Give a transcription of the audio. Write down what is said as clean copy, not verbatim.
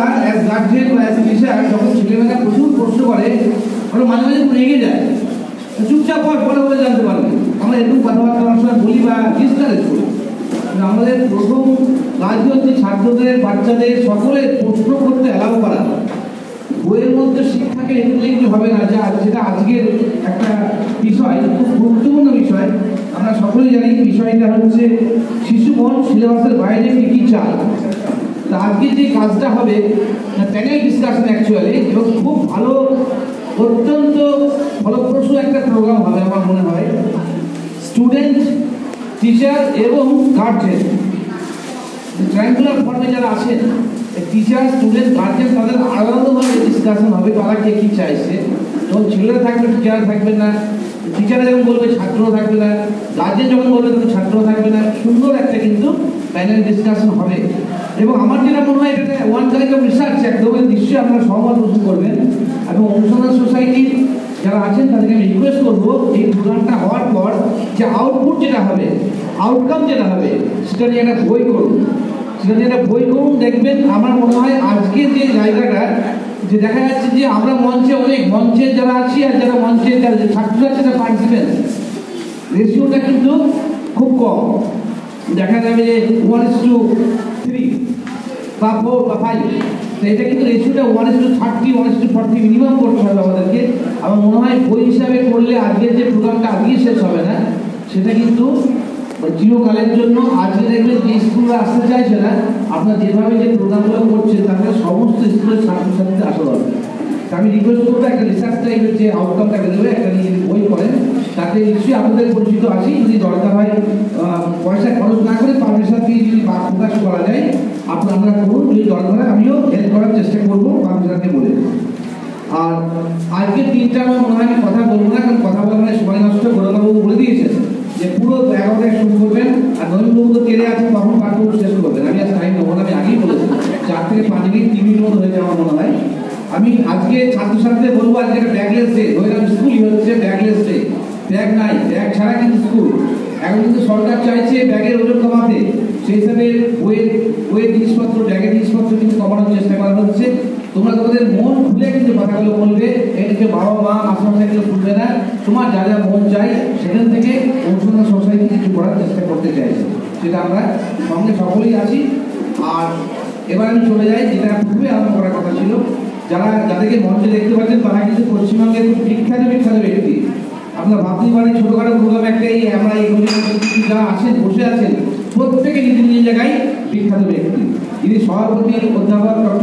আমরা as guardian বা as teacher যখন ছেলেমেয়েরা প্রচুর প্রশ্ন করে আমরা মাঝে মাঝে রেগে যায়, চুপচাপ পরে বলে জানতে পারবে। আমরা এরকম কথাবার্তা অনেক সময় বলি বা ডিসকারেজ করি। আমাদের প্রথম কাজই হচ্ছে ছাত্রদের, বাচ্চাদের সকলের প্রশ্ন করতে অ্যালাউ করা। বইয়ের মধ্যে শিক্ষাকে এগুলো হবে না, যেটা আজকের একটা বিষয়, খুব গুরুত্বপূর্ণ বিষয়। আমরা সকলেই জানি বিষয়টা হচ্ছে শিশু মন সিলেবাসের বাইরে কি চায়। তা আজকে যে কাজটা হবে প্যানেল ডিসকাশন অ্যাকচুয়ালি, এবং খুব ভালো অত্যন্ত ফলপ্রসূ একটা প্রোগ্রাম হবে আমার মনে হয়। স্টুডেন্ট, টিচার এবং গার্জেন, ট্রায়াঙ্গুলার ফর্মে যারা আছেন, টিচার, স্টুডেন্ট, গার্জেন, তাদের আলাদাভাবে ডিসকাশন হবে তারা কে কী চাইছে। যখন ছেলেরা থাকবে টিচার থাকবে না, টিচাররা যখন বলবে ছাত্রও থাকবে না, গার্জেন যখন বলবে তখন ছাত্রও থাকবে না। সুন্দর একটা কিন্তু প্যানেল ডিসকাশন হবে। এবং আমার যেটা মনে হয় এটা ওয়ান কাইন্ড অফ রিসার্চ, একদম নিশ্চয়ই আপনারা সহমত পোষণ করবেন। এবং অনুসন্ধান সোসাইটির যারা আছেন তাদেরকে আমি রিকোয়েস্ট করবো এই প্রোগ্রামটা হওয়ার পর যে আউটপুট যেটা হবে, আউটকাম যেটা হবে, সেটা নিয়ে একটা বই করুন। সেটা নিয়ে একটা বই করুন, দেখবেন আমার মনে হয় আজকের যে জায়গাটা যে দেখা যাচ্ছে যে আমরা মঞ্চে অনেক মঞ্চের যারা আছি আর যারা মঞ্চের যারা ছাত্ররা আছে তারা পার্টিসিপেন্ট রেশিওটা কিন্তু খুব কম। দেখা যাবে যে 1:3 বা 4 বা 5, তো এটা কিন্তু রেশিওটা 1:30, 1:40 মিনিমাম করতে হবে আমাদেরকে। আমার মনে হয় বই হিসাবে করলে আজকের যে প্রোগ্রামটা আজকে শেষ হবে না, সেটা কিন্তু চিরকালের জন্য। আজকে দেখবেন যে স্কুলরা আসতে চাইছে না, আপনার যেভাবে যে প্রোগ্রামগুলো করছেন তাহলে সমস্ত স্কুলের ছাত্রছাত্রীদের আসা দরকার। আমি রিকোয়েস্ট করবো একটা রিসার্চ টাইপের যে আউটকামটাকে দেবে একটা নিয়ে বই করেন, তাতে নিশ্চয়ই আপনাদের পরিচিত আছি। যদি দরকার হয় পয়সা খরচ না করে পারমিশন দিয়ে যদি প্রকাশ করা যায় আপনারা করুন। যদি দরকার হয় আমিও হেল্প করার চেষ্টা করবো পারমিশনকে বলে। আর আজকের দিনটা আমার মনে হয় আমি কথা বলবো না, কারণ কথা বলার মানে সময় নষ্ট। গৌরবাবু বলে দিয়েছেন যে পুরো 11টায় শুরু করবেন, আর নবীনবাবু তো তেরে আছেন তখন পাঠ শেষ করবেন। আমি আজ টাইম নেবো না, আমি আগেই বলেছি 4 থেকে 5 মিনিট 3 মিনিট মতো হয়েছে আমার মনে হয়। আমি আজকে ছাত্রছাত্রীদের বলবো আজকে একটা ব্যাগলেস ডে, ধরলাম স্কুলই হচ্ছে ব্যাগলেস ডে। ব্যাগ নাই, ব্যাগ ছাড়া কিন্তু স্কুল। এখন কিন্তু সরকার চাইছে ব্যাগের ওজন কমাতে, সেই হিসাবে বইয়ের জিনিসপত্র, ব্যাগের জিনিসপত্র কিন্তু কমানোর চেষ্টা করা হচ্ছে। তোমরা তোমাদের মন খুলে কিন্তু কথাগুলো বলবে, এদিকে বাবা মা আশেপাশে খুলবে না। তোমার যা যা মন চাই সেখান থেকে অনুসন্ধান সোসাইটি কিছু করার চেষ্টা করতে চাইছে, সেটা আমরা সঙ্গে সকলেই আছি। আর এবার আমি চলে যাই যেটা পূর্বে আরম্ভ করার কথা ছিল। যাদেরকে মঞ্চে দেখতে পাচ্ছেন তারা কিন্তু পশ্চিমবঙ্গের বিখ্যাত ব্যক্তি। আপনার ভাবতেই পারেন ছোটখাটো প্রোগ্রাম একটা, এই আমরা এই যারা আছেন বসে আছেন প্রত্যেকে নিজ নিজ জায়গায় বিখ্যাত ব্যক্তি। যিনি সভাপতি অধ্যাপক ডক্টর